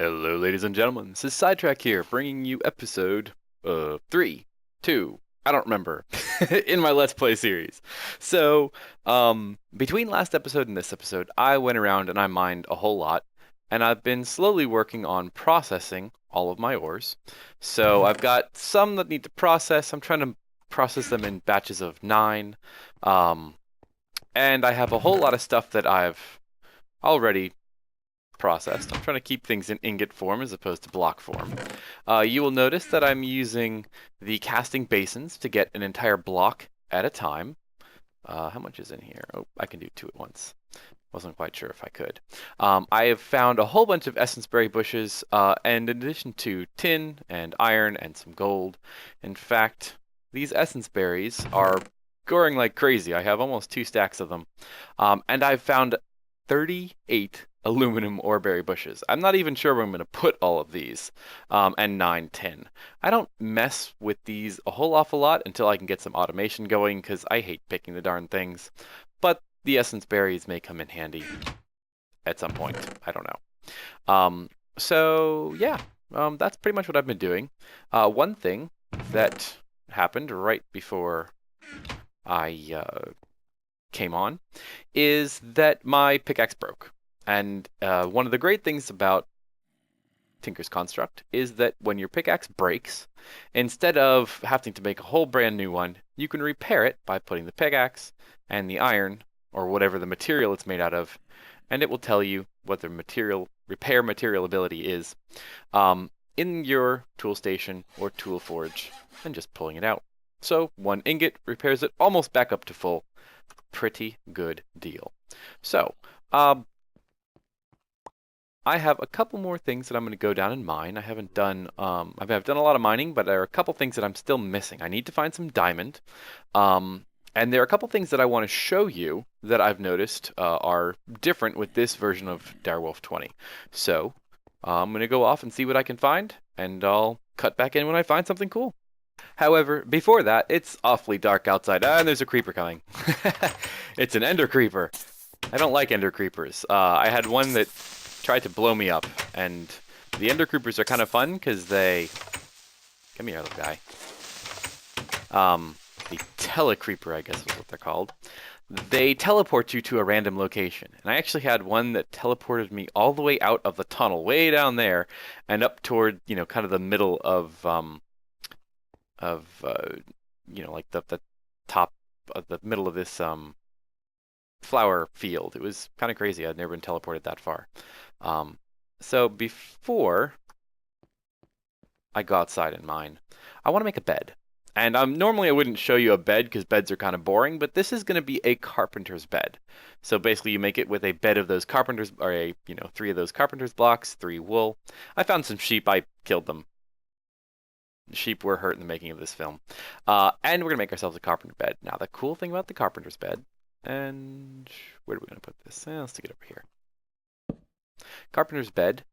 Hello, ladies and gentlemen. This is Sidetrack here, bringing you episode 3, 2, I don't remember, in my Let's Play series. So, between last episode and this episode, I went around and I mined a whole lot, and I've been slowly working on processing all of my ores. So, I've got some that need to process. I'm trying to process them in batches of 9, um, and I have a whole lot of stuff that I've already processed. I'm trying to keep things in ingot form as opposed to block form. You will notice that I'm using the casting basins to get an entire block at a time. How much is in here? Oh, I can do 2 at once. Wasn't quite sure if I could. I have found a whole bunch of essence berry bushes, and in addition to tin and iron and some gold. In fact, these essence berries are growing like crazy. I have almost 2 stacks of them. And I've found 38 aluminum oreberry bushes. I'm not even sure where I'm going to put all of these, and 9 tin. I don't mess with these a whole awful lot until I can get some automation going, because I hate picking the darn things. But the essence berries may come in handy at some point. I don't know. So yeah, that's pretty much what I've been doing. One thing that happened right before I came on is that my pickaxe broke. And one of the great things about Tinker's Construct is that when your pickaxe breaks, instead of having to make a whole brand new one, you can repair it by putting the pickaxe and the iron, or whatever the material it's made out of, and it will tell you what the repair material ability is in your tool station or tool forge, and just pulling it out. So 1 ingot repairs it almost back up to full. Pretty good deal. So, I have a couple more things that I'm going to go down and mine. I haven't done, I've done a lot of mining, but there are a couple things that I'm still missing. I need to find some diamond, and there are a couple things that I want to show you that I've noticed are different with this version of DireWolf20. So, I'm going to go off and see what I can find, and I'll cut back in when I find something cool. However, before that, it's awfully dark outside, and there's a creeper coming. It's an ender creeper. I don't like ender creepers. I had one that tried to blow me up, and the ender creepers are kind of fun because they... Come here, little guy. The telecreeper, I guess is what they're called. They teleport you to a random location. And I actually had one that teleported me all the way out of the tunnel, way down there, and up toward, kind of the middle of like the top of the middle of this flower field. It was kind of crazy. I'd never been teleported that far. So before I go outside and mine, I want to make a bed. And normally I wouldn't show you a bed because beds are kind of boring, but this is going to be a carpenter's bed. So basically you make it with a bed of those carpenter's, or 3 of those carpenter's blocks, 3 wool. I found some sheep. I killed them. Sheep were hurt in the making of this film. And we're going to make ourselves a carpenter bed. Now, the cool thing about the carpenter's bed, and where are we going to put this? Let's stick it over here. Carpenter's bed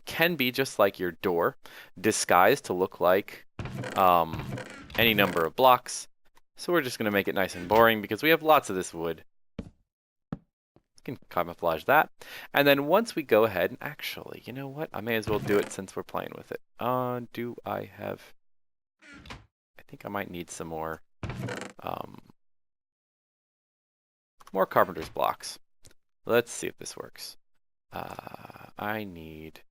can be just like your door, disguised to look like any number of blocks. So we're just going to make it nice and boring because we have lots of this wood. You can camouflage that. And then once we go ahead and actually, you know what? I may as well do it since we're playing with it. Do I have... I think I might need some more carpenter's blocks. Let's see if this works. I need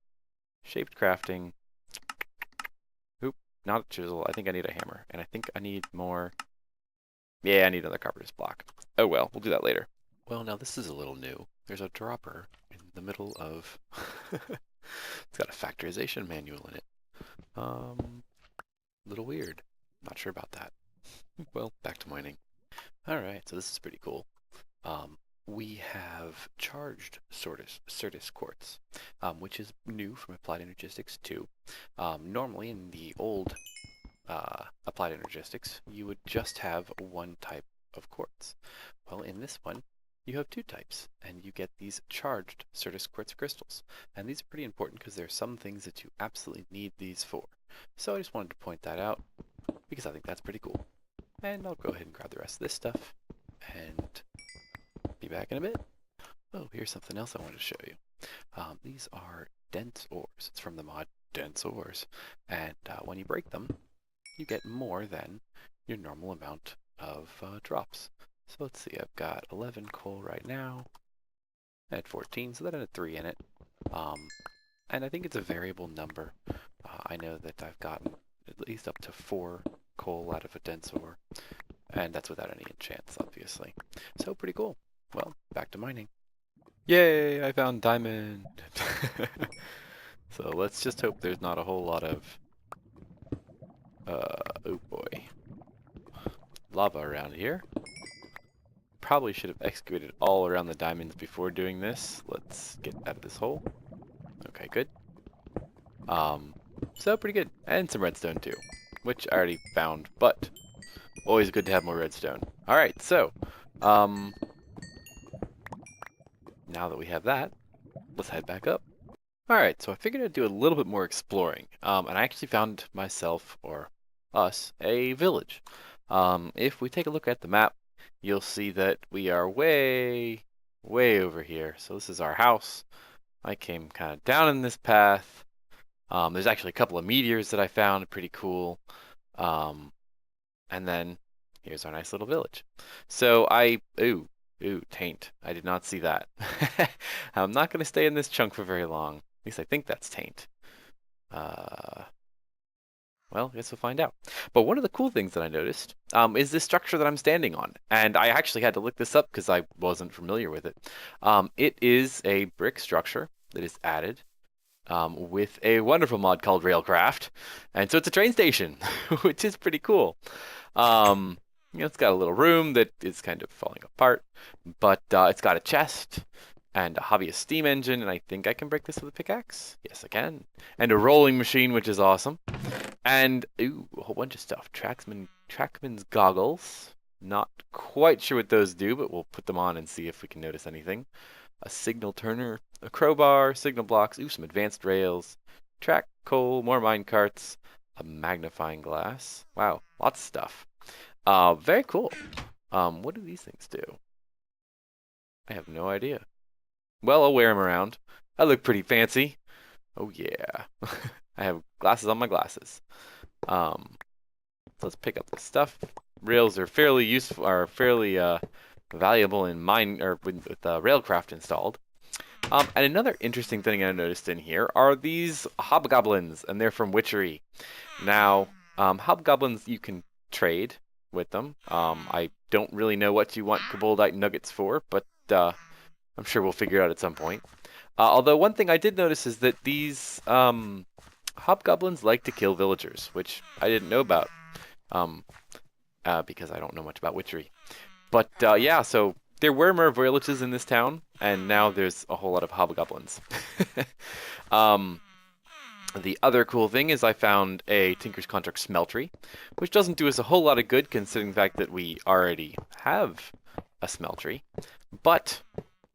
shaped crafting. Oop, not a chisel. I think I need a hammer. And I think I need more. Yeah, I need another carpenter's block. Oh well, we'll do that later. Well, now this is a little new. There's a dropper in the middle of... It's got a factorization manual in it. Little weird. Not sure about that. Well, back to mining. Alright, so this is pretty cool. We have charged Certus quartz, which is new from Applied Energistics 2. Normally in the old Applied Energistics, you would just have 1 type of quartz. Well, in this one, you have 2 types, and you get these charged Certus quartz crystals. And these are pretty important because there are some things that you absolutely need these for. So I just wanted to point that out because I think that's pretty cool. And I'll go ahead and grab the rest of this stuff and be back in a bit. Oh, here's something else I wanted to show you. These are dense ores. It's from the mod dense ores. And when you break them, you get more than your normal amount of drops. So let's see, I've got 11 coal right now. I had 14, so that had a 3 in it. And I think it's a variable number. I know that I've gotten at least up to 4 coal out of a dense ore. And that's without any enchants, obviously. So pretty cool. Well, back to mining. Yay, I found diamond! So let's just hope there's not a whole lot of, oh boy, lava around here. Probably should have excavated all around the diamonds before doing this. Let's get out of this hole. Okay, good. So pretty good. And some redstone too, which I already found, but always good to have more redstone. Alright, so, now that we have that, let's head back up. Alright, so I figured I'd do a little bit more exploring, and I actually found myself, or us, a village. If we take a look at the map, you'll see that we are way over here. So this is our house. I came kind of down in this path. There's actually a couple of meteors that I found, pretty cool. And then here's our nice little village. So ooh, taint. I did not see that. I'm not going to stay in this chunk for very long. At least I think that's taint. Well, I guess we'll find out. But one of the cool things that I noticed is this structure that I'm standing on. And I actually had to look this up because I wasn't familiar with it. It is a brick structure that is added with a wonderful mod called Railcraft. And so it's a train station, which is pretty cool. It's got a little room that is kind of falling apart, but it's got a chest and a hobbyist steam engine, and I think I can break this with a pickaxe. Yes, I can. And a rolling machine, which is awesome. And ooh, a whole bunch of stuff. Trackman's goggles. Not quite sure what those do, but we'll put them on and see if we can notice anything. A signal turner, a crowbar, signal blocks, ooh, some advanced rails, track coal, more mine carts, a magnifying glass. Wow, lots of stuff. Very cool. What do these things do? I have no idea. Well, I'll wear them around. I look pretty fancy. Oh yeah. I have glasses on my glasses. So let's pick up the stuff. Rails are fairly useful, valuable in mine or with Railcraft installed. And another interesting thing I noticed in here are these hobgoblins, and they're from Witchery. Now, hobgoblins you can trade with them. I don't really know what you want Koboldite nuggets for, but I'm sure we'll figure it out at some point. Although one thing I did notice is that these hobgoblins like to kill villagers, which I didn't know about because I don't know much about Witchery. But yeah, so there were more villages in this town, and now there's a whole lot of hobgoblins. The other cool thing is I found a Tinker's Contract smeltery, which doesn't do us a whole lot of good considering the fact that we already have a smeltery. But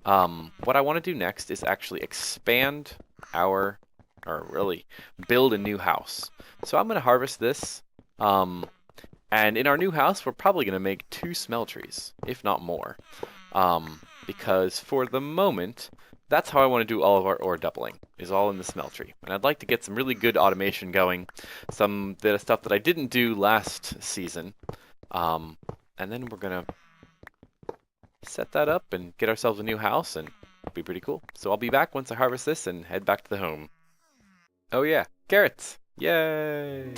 what I want to do next is actually expand or really build a new house. So I'm going to harvest this, and in our new house, we're probably going to make 2 smelteries, if not more, because for the moment, that's how I want to do all of our ore doubling, is all in the smeltery. And I'd like to get some really good automation going, some bit of stuff that I didn't do last season, and then we're going to set that up and get ourselves a new house, and it'll be pretty cool. So I'll be back once I harvest this and head back to the home. Oh yeah, carrots! Yay!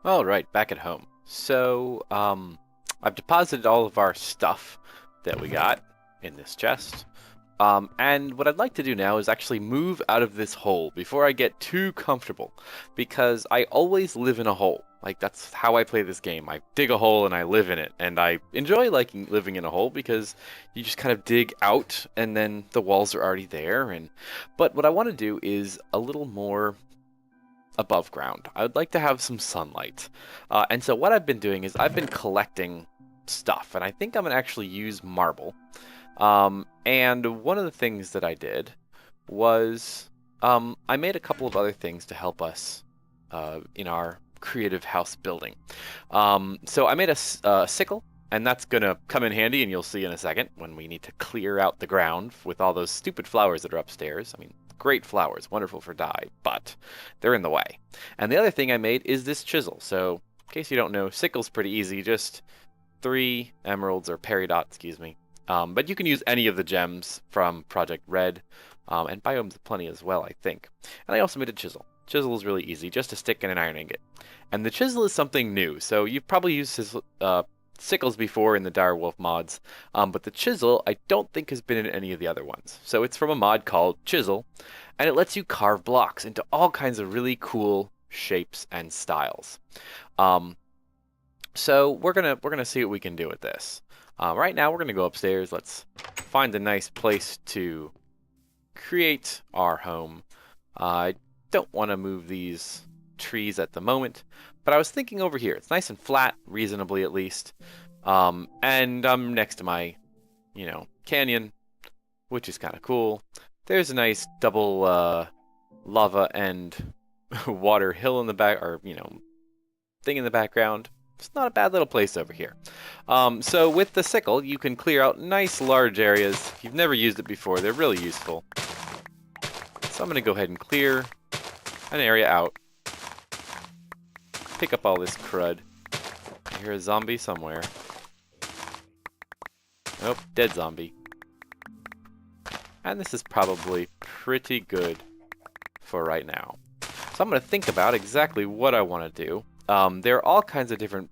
Alright, back at home. So, I've deposited all of our stuff that we got in this chest. And what I'd like to do now is actually move out of this hole before I get too comfortable, because I always live in a hole. Like, that's how I play this game. I dig a hole and I live in it, and I enjoy living in a hole because you just kind of dig out and then the walls are already there. But what I want to do is a little more above ground. I would like to have some sunlight. And so what I've been doing is I've been collecting stuff, and I think I'm going to actually use marble. And one of the things that I did was I made a couple of other things to help us in our creative house building. So I made a sickle And that's going to come in handy, and you'll see in a second when we need to clear out the ground with all those stupid flowers that are upstairs. I mean, great flowers, wonderful for dye, but they're in the way. And the other thing I made is this chisel. So, in case you don't know, sickle's pretty easy, just 3 emeralds, or peridot, excuse me. But you can use any of the gems from Project Red, and biomes plenty as well, I think. And I also made a chisel. Chisel is really easy, just a stick and an iron ingot. And the chisel is something new, so you've probably used sickles before in the DireWolf mods, but the chisel I don't think has been in any of the other ones. So it's from a mod called Chisel, and it lets you carve blocks into all kinds of really cool shapes and styles. So we're gonna see what we can do with this. Right now we're gonna go upstairs. Let's find a nice place to create our home. I don't want to move these trees at the moment, but I was thinking over here. It's nice and flat, reasonably at least. And I'm next to my, canyon, which is kind of cool. There's a nice double lava and water hill in the back, or, thing in the background. It's not a bad little place over here. So with the sickle, you can clear out nice large areas. If you've never used it before, they're really useful. So I'm going to go ahead and clear an area out. Pick up all this crud. I hear a zombie somewhere. Nope, dead zombie. And this is probably pretty good for right now. So I'm going to think about exactly what I want to do. There are all kinds of different,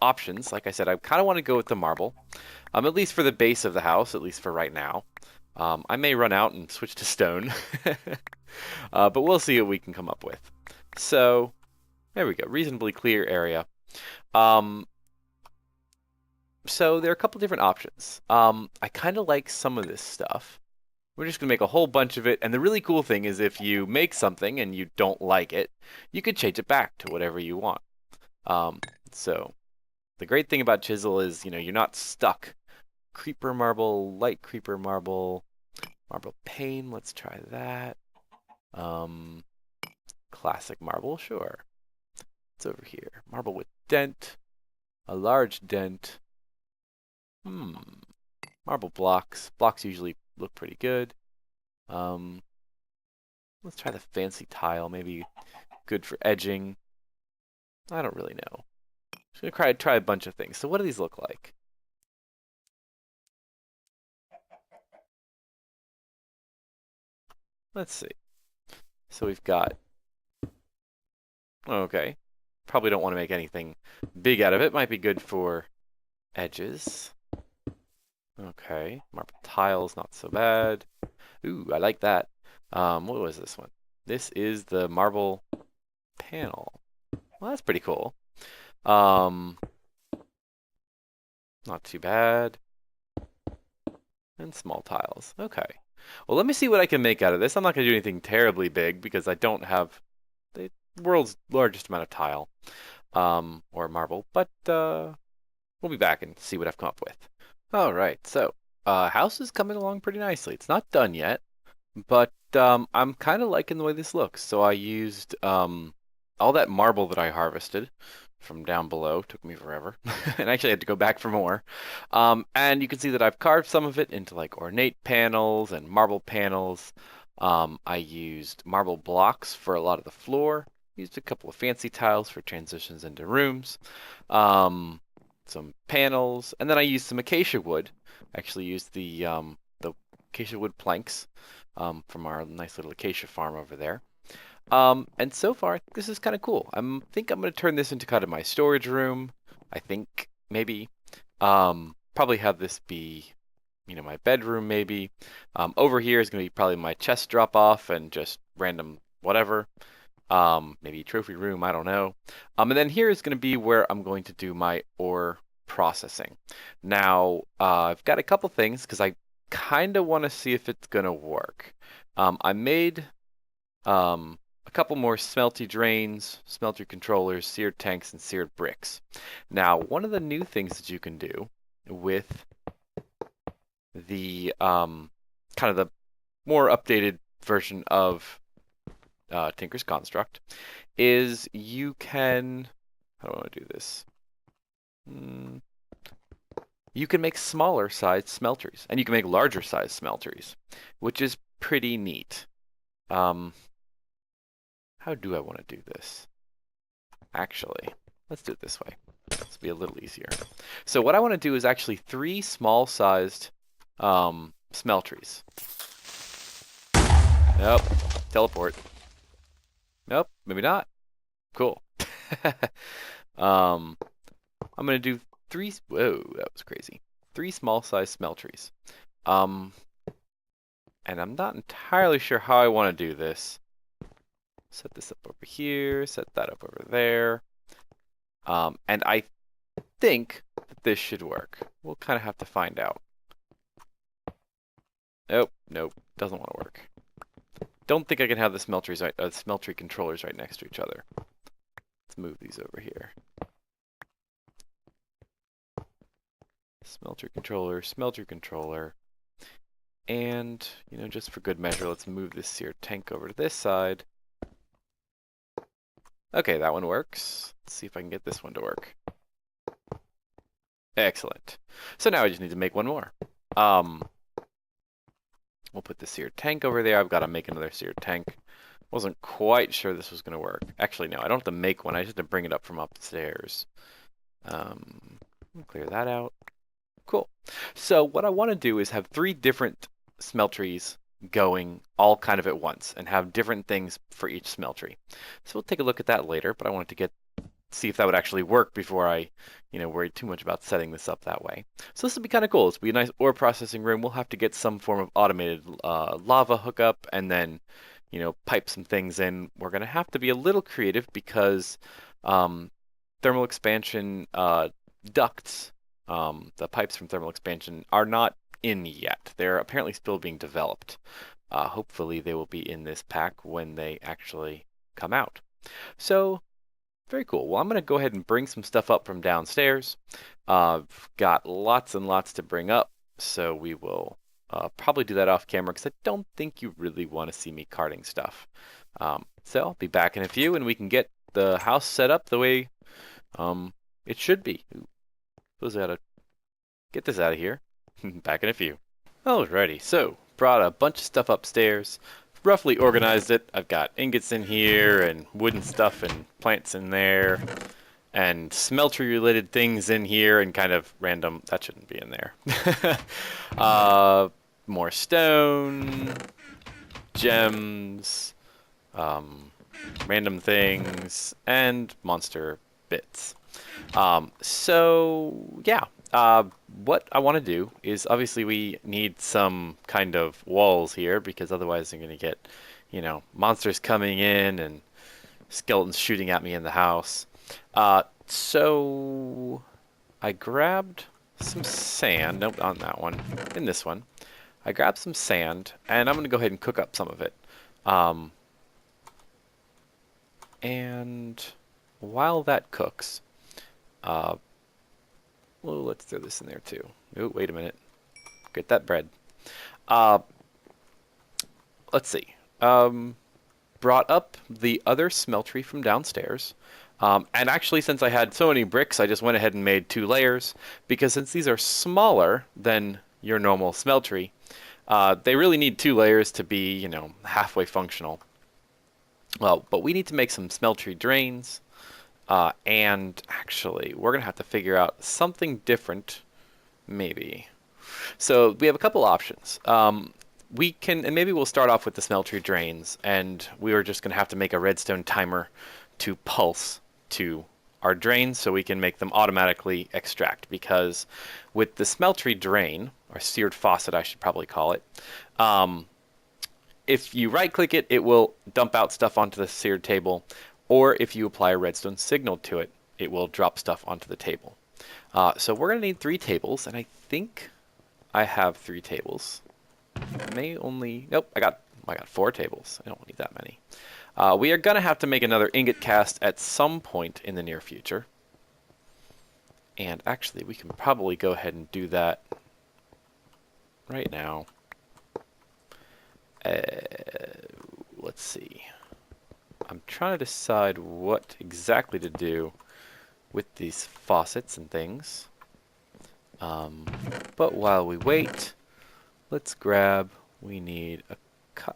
options. Like I said, I kind of want to go with the marble, at least for the base of the house, at least for right now. I may run out and switch to stone, but we'll see what we can come up with. So there we go, reasonably clear area. So there are a couple different options. I kind of like some of this stuff. We're just going to make a whole bunch of it, and the really cool thing is if you make something and you don't like it, you could change it back to whatever you want. So the great thing about Chisel is, you're not stuck. Creeper marble, light creeper marble, marble pane, let's try that. Classic marble, sure. It's over here. Marble with dent, a large dent. Marble blocks. Blocks usually look pretty good. Let's try the fancy tile, maybe good for edging. I don't really know. Just gonna try a bunch of things. So what do these look like? Let's see. So we've got, okay. Probably don't want to make anything big out of it. Might be good for edges. Okay, marble tiles, not so bad. Ooh, I like that. What was this one? This is the marble panel. Well, that's pretty cool. Not too bad. And small tiles. Okay. Well, let me see what I can make out of this. I'm not going to do anything terribly big because I don't have the world's largest amount of tile or marble, but we'll be back and see what I've come up with. All right, so house is coming along pretty nicely. It's not done yet, but I'm kind of liking the way this looks. So I used all that marble that I harvested from down below. Took me forever, and actually I had to go back for more. And you can see that I've carved some of it into like ornate panels and marble panels. I used marble blocks for a lot of the floor. Used a couple of fancy tiles for transitions into rooms. Some panels, and then I used some acacia wood. Actually used the acacia wood planks from our nice little acacia farm over there. And so far, this is kind of cool. I think I'm going to turn this into kind of my storage room. I think maybe probably have this be, my bedroom maybe. Over here is going to be probably my chest drop off and just random whatever. Maybe trophy room, I don't know. And then here is going to be where I'm going to do my ore processing. Now, I've got a couple things because I kind of want to see if it's going to work. I made a couple more smelty drains, smelter controllers, seared tanks, and seared bricks. Now, one of the new things that you can do with the kind of the more updated version of Tinker's Construct is you can, how do I want to do this? you can make smaller sized smelteries, and you can make larger sized smelteries, which is pretty neat. Um, how do I want to do this? Actually, let's do it this way. This will be a little easier. So what I want to do is actually 3 small-sized smelteries. Nope. Teleport. Nope. Maybe not. Cool. I'm gonna do 3. Whoa, that was crazy. 3 small-sized smelteries. And I'm not entirely sure how I want to do this. Set this up over here. Set that up over there. And I think that this should work. We'll kind of have to find out. Nope, doesn't want to work. Don't think I can have the smeltery controllers right next to each other. Let's move these over here. Smeltery controller. And, just for good measure, let's move this seared tank over to this side. Okay, that one works. Let's see if I can get this one to work. Excellent. So now I just need to make one more. We'll put the seared tank over there. I've got to make another seared tank. Wasn't quite sure this was going to work. Actually, no, I don't have to make one. I just have to bring it up from upstairs. Clear that out. Cool. So what I want to do is have 3 different smelteries going all kind of at once and have different things for each smeltery. So we'll take a look at that later, but I wanted to see if that would actually work before I, worried too much about setting this up that way. So this will be kind of cool. This will be a nice ore processing room. We'll have to get some form of automated lava hookup and then, pipe some things in. We're going to have to be a little creative because thermal expansion ducts, the pipes from thermal expansion, are not in yet. They're apparently still being developed. Hopefully they will be in this pack when they actually come out. So very cool. Well, I'm going to go ahead and bring some stuff up from downstairs. I've got lots and lots to bring up, so we will probably do that off camera because I don't think you really want to see me carting stuff. So I'll be back in a few and we can get the house set up the way it should be. Suppose I gotta get this out of here. Back in a few. Alrighty, so brought a bunch of stuff upstairs. Roughly organized it. I've got ingots in here and wooden stuff and plants in there and smeltery related things in here and kind of random. That shouldn't be in there. More stone, gems, random things, and monster bits. So yeah, what I want to do is obviously we need some kind of walls here because otherwise I'm going to get, monsters coming in and skeletons shooting at me in the house. So I grabbed some sand. Nope, on that one. In this one. I grabbed some sand and I'm going to go ahead and cook up some of it. And while that cooks, well, let's throw this in there too. Oh, wait a minute. Get that bread. Let's see. Brought up the other smeltery from downstairs. And actually, since I had so many bricks, I just went ahead and made 2 layers. Because since these are smaller than your normal smeltery, they really need 2 layers to be, halfway functional. Well, but we need to make some smeltery drains. And actually, we're going to have to figure out something different, maybe. So we have a couple options. We can, and maybe we'll start off with the smeltery drains, and we are just going to have to make a redstone timer to pulse to our drains so we can make them automatically extract. Because with the smeltery drain, or seared faucet, I should probably call it, if you right-click it, it will dump out stuff onto the seared table. Or if you apply a redstone signal to it, it will drop stuff onto the table. So we're going to need 3 tables, and I think I have 3 tables. I may only... Nope, I got 4 tables. I don't need that many. We are going to have to make another ingot cast at some point in the near future. And actually, we can probably go ahead and do that right now. Let's see. I'm trying to decide what exactly to do with these faucets and things. But while we wait, let's grab, we need a,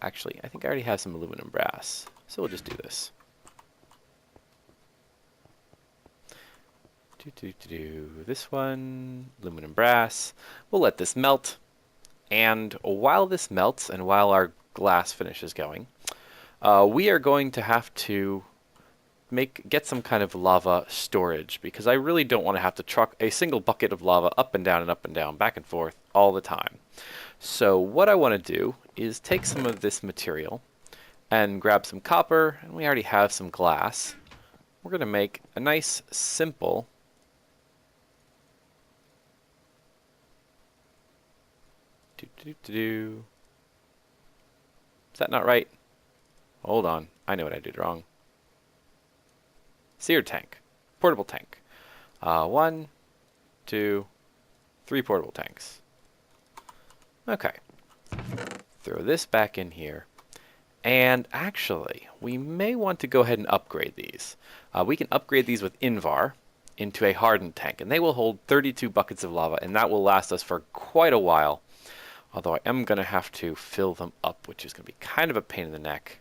actually, I think I already have some aluminum brass, so we'll just do this. This one, aluminum brass. We'll let this melt, and while this melts and while our glass finish is going, we are going to have to get some kind of lava storage, because I really don't want to have to truck a single bucket of lava up and down, back and forth all the time. So what I want to do is take some of this material and grab some copper, and we already have some glass. We're going to make a nice, simple Is that not right? Hold on. I know what I did wrong. Seared tank. Portable tank. 1, 2, 3 portable tanks. Okay. Throw this back in here. And actually, we may want to go ahead and upgrade these. We can upgrade these with Invar into a hardened tank, and they will hold 32 buckets of lava, and that will last us for quite a while. Although I am going to have to fill them up, which is going to be kind of a pain in the neck.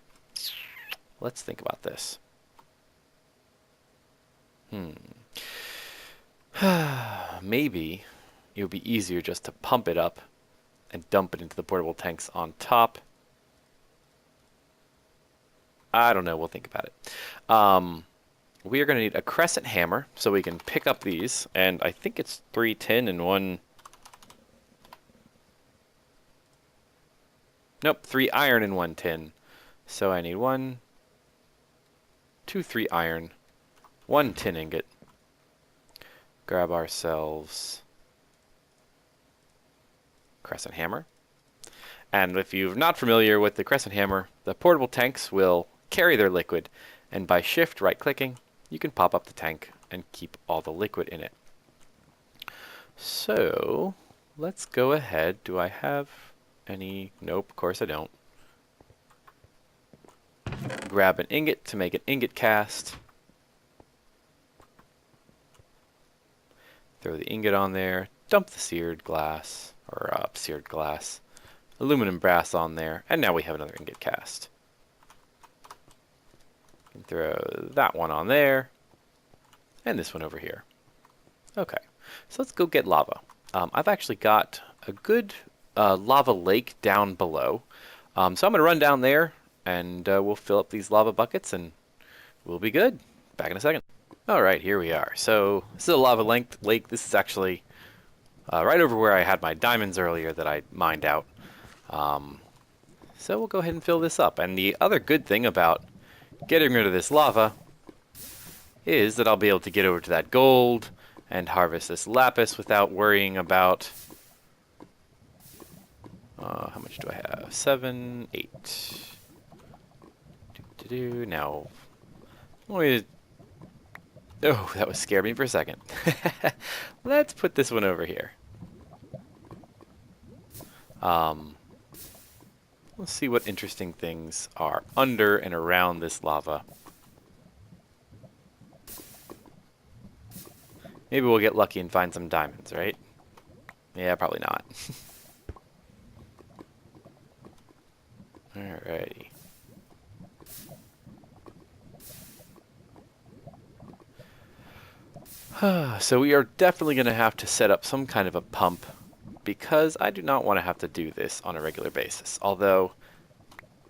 Let's think about this. Maybe it would be easier just to pump it up and dump it into the portable tanks on top. I don't know. We'll think about it. We are going to need a crescent hammer so we can pick up these. And I think it's 3 tin and 1... Nope, 3 iron and 1 tin. So I need 1, 2, 3 iron, 1 tin ingot. Grab ourselves crescent hammer. And if you're not familiar with the crescent hammer, the portable tanks will carry their liquid, and by shift right-clicking, you can pop up the tank and keep all the liquid in it. So let's go ahead. Do I have any? Nope, of course I don't. Grab an ingot to make an ingot cast. Throw the ingot on there. Dump the seared glass, or aluminum brass on there, and now we have another ingot cast. You can throw that one on there, and this one over here. Okay, so let's go get lava. I've actually got a good lava lake down below. So I'm going to run down there, and we'll fill up these lava buckets, and we'll be good. Back in a second. All right, here we are. So this is a lava lake. This is actually right over where I had my diamonds earlier that I mined out. So we'll go ahead and fill this up. And the other good thing about getting rid of this lava is that I'll be able to get over to that gold and harvest this lapis without worrying about... how much do I have? 7, 8. Now, oh, that was scared me for a second. Let's put this one over here. Let's see what interesting things are under and around this lava. Maybe we'll get lucky and find some diamonds, right? Yeah, probably not. Alrighty. So we are definitely going to have to set up some kind of a pump, because I do not want to have to do this on a regular basis. Although,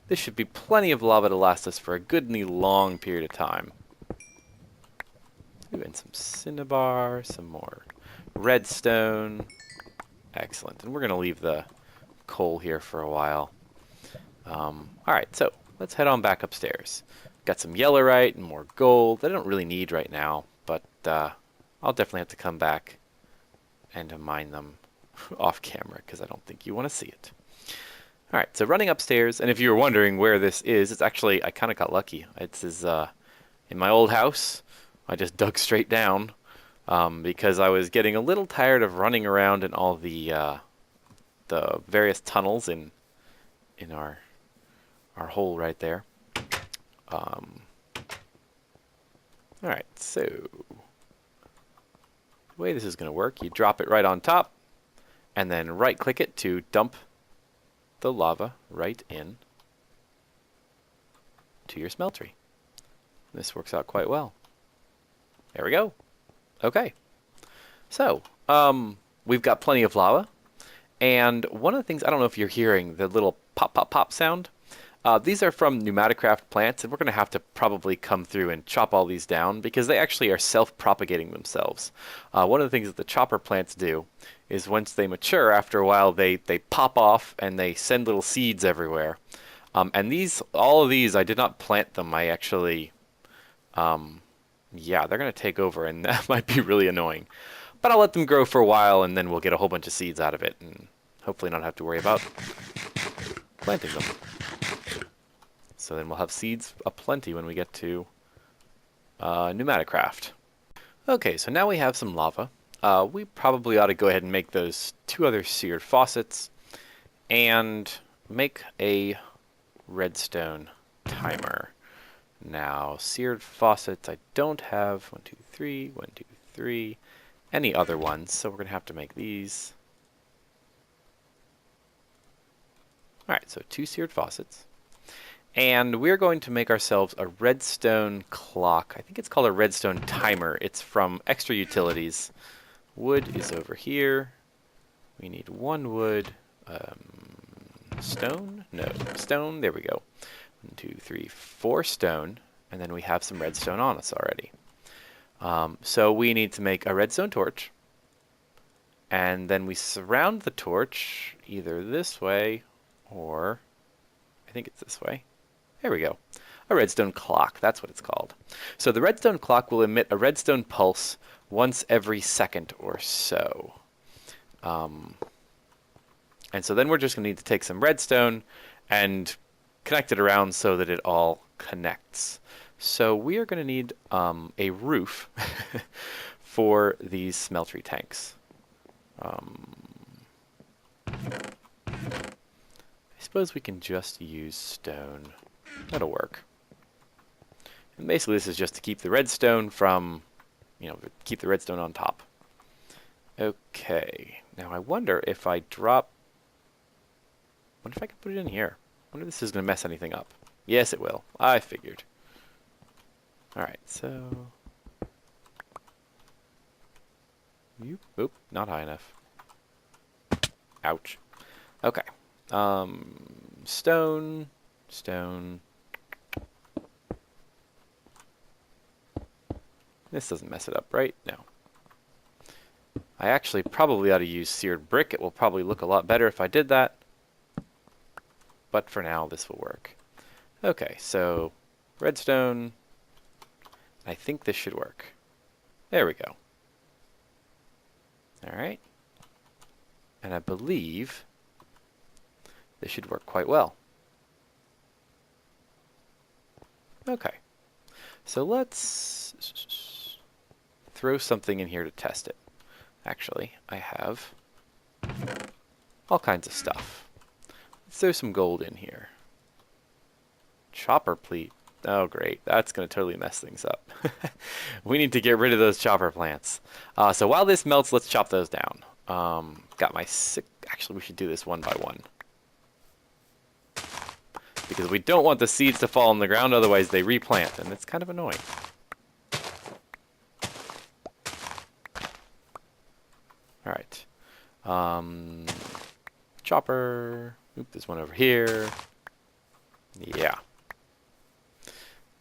this should be plenty of lava to last us for a goodly long period of time. Ooh, and some cinnabar, some more redstone. Excellent. And we're going to leave the coal here for a while. Alright, so let's head on back upstairs. Got some yellowite and more gold that I don't really need right now, but I'll definitely have to come back and mine them off camera, because I don't think you want to see it. Alright, so running upstairs, and if you were wondering where this is, it's actually, I kind of got lucky. It's in my old house. I just dug straight down because I was getting a little tired of running around in all the various tunnels in our hole right there. Alright, so way this is going to work, you drop it right on top, and then right-click it to dump the lava right in to your smeltery. This works out quite well. There we go. Okay. So, we've got plenty of lava. And one of the things, I don't know if you're hearing the little pop, pop, pop sound. These are from Pneumaticraft plants, and we're going to have to probably come through and chop all these down because they actually are self-propagating themselves. One of the things that the chopper plants do is once they mature, after a while, they pop off and they send little seeds everywhere. And all of these, I did not plant them. I actually, yeah, they're going to take over, and that might be really annoying. But I'll let them grow for a while, and then we'll get a whole bunch of seeds out of it, and hopefully not have to worry about planting them. So then we'll have seeds aplenty when we get to Pneumaticraft. Okay, so now we have some lava. We probably ought to go ahead and make those 2 other seared faucets and make a redstone timer. Now, seared faucets, I don't have 1, 2, 3, 1, 2, 3, any other ones, so we're going to have to make these. Alright, so 2 seared faucets. And we're going to make ourselves a redstone clock. I think it's called a redstone timer. It's from Extra Utilities. Wood is over here. We need 1 wood. Stone? No, stone. There we go. 1, 2, 3, 4 stone. And then we have some redstone on us already. So we need to make a redstone torch. And then we surround the torch either this way or I think it's this way. There we go. A redstone clock, that's what it's called. So the redstone clock will emit a redstone pulse once every second or so. And so then we're just going to need to take some redstone and connect it around so that it all connects. So we are going to need a roof for these smeltery tanks. I suppose we can just use stone. That'll work. And basically this is just to keep the redstone from, keep the redstone on top. Okay, now I wonder if I drop... I wonder if I can put it in here. I wonder if this is going to mess anything up. Yes, it will. I figured. Alright, so... Oop, not high enough. Ouch. Okay. Stone. This doesn't mess it up, right? No. I actually probably ought to use seared brick. It will probably look a lot better if I did that. But for now, this will work. Okay, so redstone. I think this should work. There we go. Alright. And I believe this should work quite well. Okay. So let's throw something in here to test it. Actually, I have all kinds of stuff. Let's throw some gold in here. Chopper pleat. Oh, great. That's going to totally mess things up. We need to get rid of those chopper plants. So while this melts, let's chop those down. Got my Actually, we should do this one by one. Because we don't want the seeds to fall on the ground, otherwise they replant, and it's kind of annoying. Alright. Chopper. Oop, there's one over here. Yeah.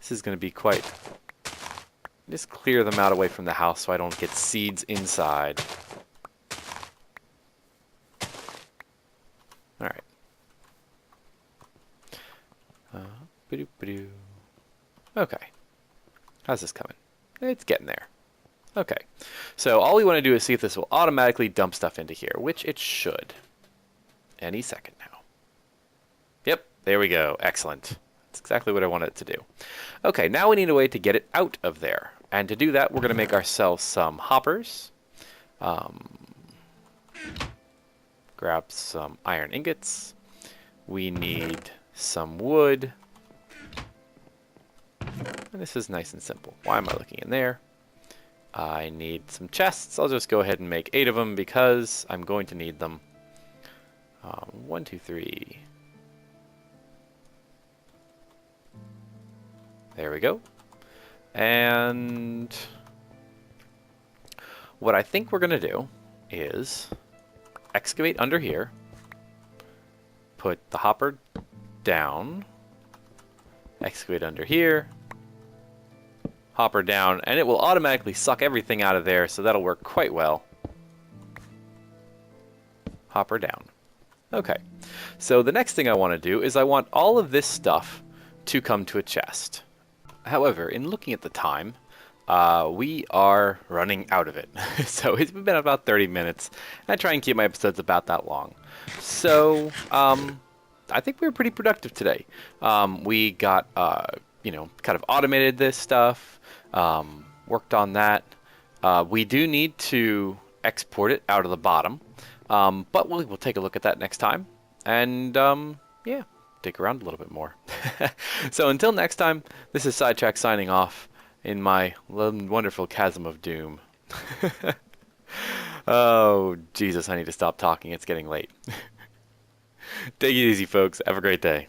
This is going to be quite... Just clear them out away from the house so I don't get seeds inside. Alright. Okay. How's this coming? It's getting there. Okay. So all we want to do is see if this will automatically dump stuff into here, which it should. Any second now. Yep, there we go. Excellent. That's exactly what I wanted it to do. Okay, now we need a way to get it out of there. And to do that, we're going to make ourselves some hoppers. Grab some iron ingots. We need some wood. And this is nice and simple. Why am I looking in there? I need some chests. I'll just go ahead and make 8 of them because I'm going to need them. 1, 2, 3. There we go. And what I think we're going to do is excavate under here, put the hopper down, excavate under here, hopper down, and it will automatically suck everything out of there, so that'll work quite well. Hopper down. Okay, so the next thing I want to do is I want all of this stuff to come to a chest. However, in looking at the time, we are running out of it. So it's been about 30 minutes, and I try and keep my episodes about that long. So, I think we were pretty productive today. We got, kind of automated this stuff, worked on that. We do need to export it out of the bottom, but we'll take a look at that next time. And, yeah, dig around a little bit more. So until next time, this is Sidetrack signing off in my wonderful chasm of doom. Oh, Jesus, I need to stop talking. It's getting late. Take it easy, folks. Have a great day.